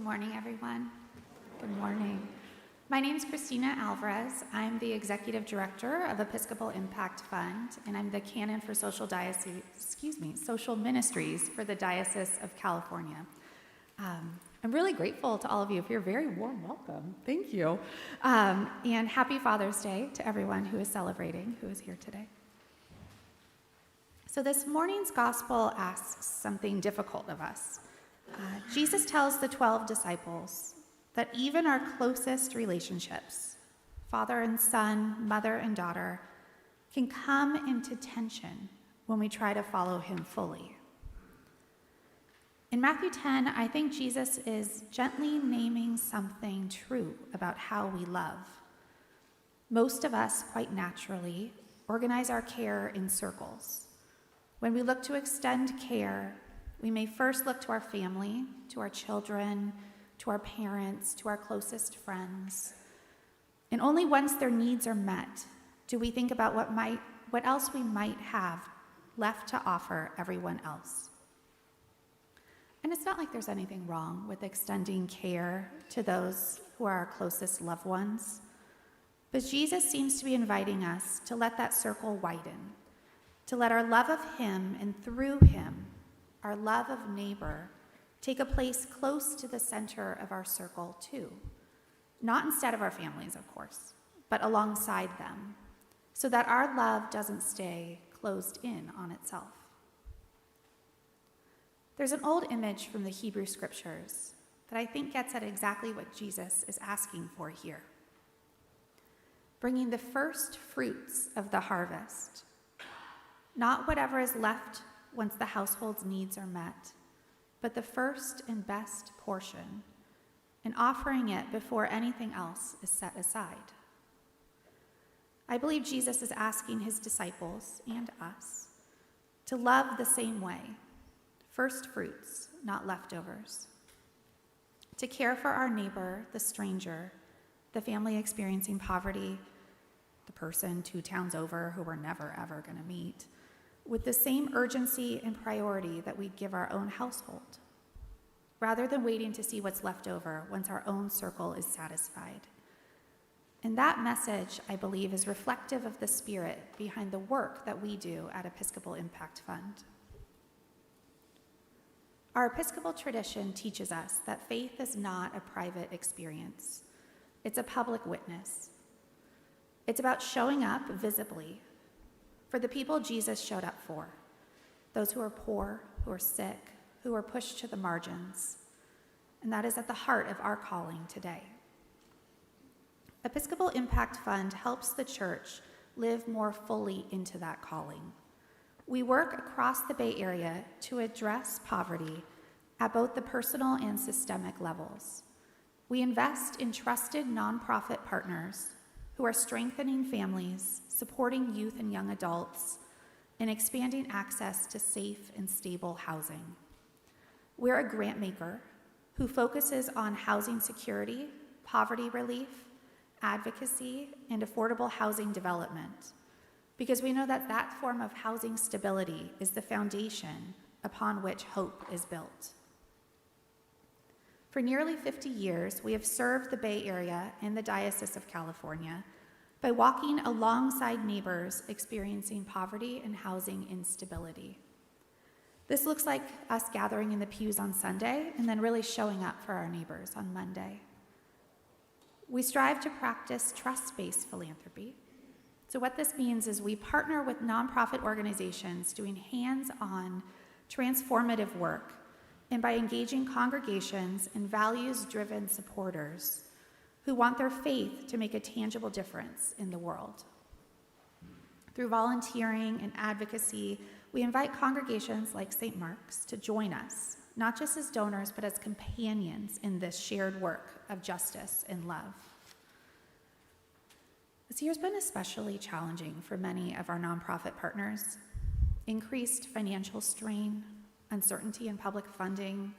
Good morning, everyone. Good morning. My name is Christina Alvarez. I'm the Executive Director of Episcopal Impact Fund, and I'm the Canon for Social Ministries for the Diocese of California. I'm really grateful to all of you for your very warm welcome. Thank you. And happy Father's Day to everyone who is celebrating, who is here today. So this morning's gospel asks something difficult of us. Jesus tells the 12 disciples that even our closest relationships, father and son, mother and daughter, can come into tension when we try to follow him fully. In Matthew 10, I think Jesus is gently naming something true about how we love. Most of us, quite naturally, organize our care in circles. When we look to extend care, we may first look to our family, to our children, to our parents, to our closest friends. And only once their needs are met do we think about what else we might have left to offer everyone else. And it's not like there's anything wrong with extending care to those who are our closest loved ones. But Jesus seems to be inviting us to let that circle widen, to let our love of him and through him, our love of neighbor, take a place close to the center of our circle too. Not instead of our families, of course, but alongside them, so that our love doesn't stay closed in on itself. There's an old image from the Hebrew scriptures that I think gets at exactly what Jesus is asking for here. Bringing the first fruits of the harvest, not whatever is left once the household's needs are met, but the first and best portion, and offering it before anything else is set aside. I believe Jesus is asking his disciples and us to love the same way, first fruits, not leftovers, to care for our neighbor, the stranger, the family experiencing poverty, the person 2 towns over who we're never ever going to meet, with the same urgency and priority that we give our own household, rather than waiting to see what's left over once our own circle is satisfied. And that message, I believe, is reflective of the spirit behind the work that we do at Episcopal Impact Fund. Our Episcopal tradition teaches us that faith is not a private experience. It's a public witness. It's about showing up visibly for the people Jesus showed up for, those who are poor, who are sick, who are pushed to the margins. And that is at the heart of our calling today. Episcopal Impact Fund helps the church live more fully into that calling. We work across the Bay Area to address poverty at both the personal and systemic levels. We invest in trusted nonprofit partners who are strengthening families, supporting youth and young adults, and expanding access to safe and stable housing. We're a grant maker who focuses on housing security, poverty relief, advocacy, and affordable housing development, because we know that that form of housing stability is the foundation upon which hope is built. For nearly 50 years, we have served the Bay Area and the Diocese of California by walking alongside neighbors experiencing poverty and housing instability. This looks like us gathering in the pews on Sunday and then really showing up for our neighbors on Monday. We strive to practice trust-based philanthropy. So what this means is we partner with nonprofit organizations doing hands-on transformative work, and by engaging congregations and values-driven supporters who want their faith to make a tangible difference in the world. Through volunteering and advocacy, we invite congregations like St. Mark's to join us, not just as donors, but as companions in this shared work of justice and love. This year's been especially challenging for many of our nonprofit partners. Increased financial strain, uncertainty in public funding,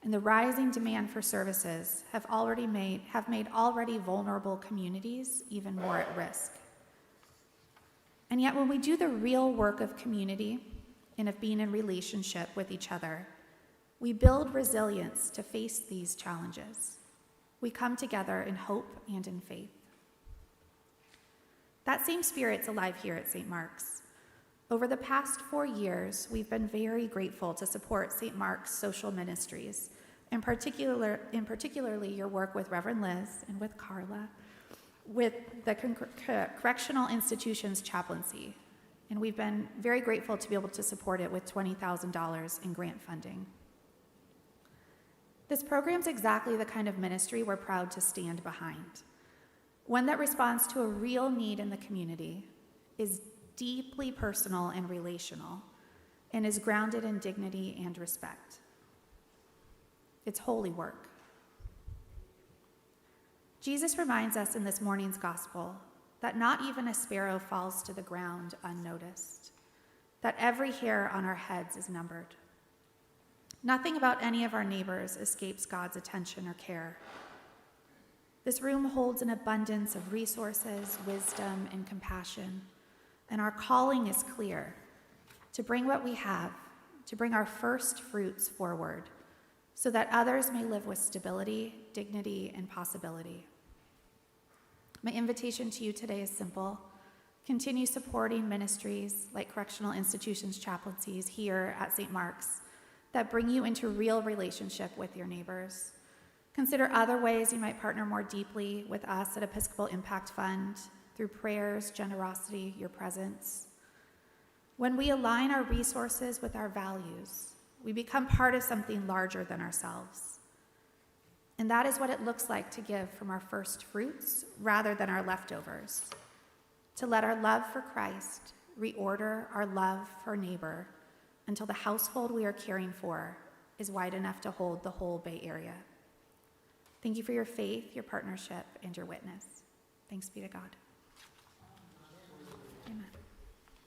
and the rising demand for services have made already vulnerable communities even more at risk. And yet when we do the real work of community and of being in relationship with each other, We build resilience to face these challenges. We come together in hope and in faith. That same spirit's alive here at St. Mark's. Over the past 4 years, we've been very grateful to support St. Mark's social ministries, in particularly your work with Reverend Liz and with Carla, with the Correctional Institutions Chaplaincy. And we've been very grateful to be able to support it with $20,000 in grant funding. This program's exactly the kind of ministry we're proud to stand behind. One that responds to a real need in the community, is deeply personal and relational, and is grounded in dignity and respect. It's holy work. Jesus reminds us in this morning's gospel that not even a sparrow falls to the ground unnoticed, that every hair on our heads is numbered. Nothing about any of our neighbors escapes God's attention or care. This room holds an abundance of resources, wisdom, and compassion, and our calling is clear: to bring what we have, to bring our first fruits forward, so that others may live with stability, dignity, and possibility. My invitation to you today is simple. Continue supporting ministries like Correctional Institutions Chaplaincies here at St. Mark's that bring you into real relationship with your neighbors. Consider other ways you might partner more deeply with us at Episcopal Impact Fund through prayers, generosity, your presence. When we align our resources with our values, we become part of something larger than ourselves. And that is what it looks like to give from our first fruits rather than our leftovers. To let our love for Christ reorder our love for neighbor until the household we are caring for is wide enough to hold the whole Bay Area. Thank you for your faith, your partnership, and your witness. Thanks be to God.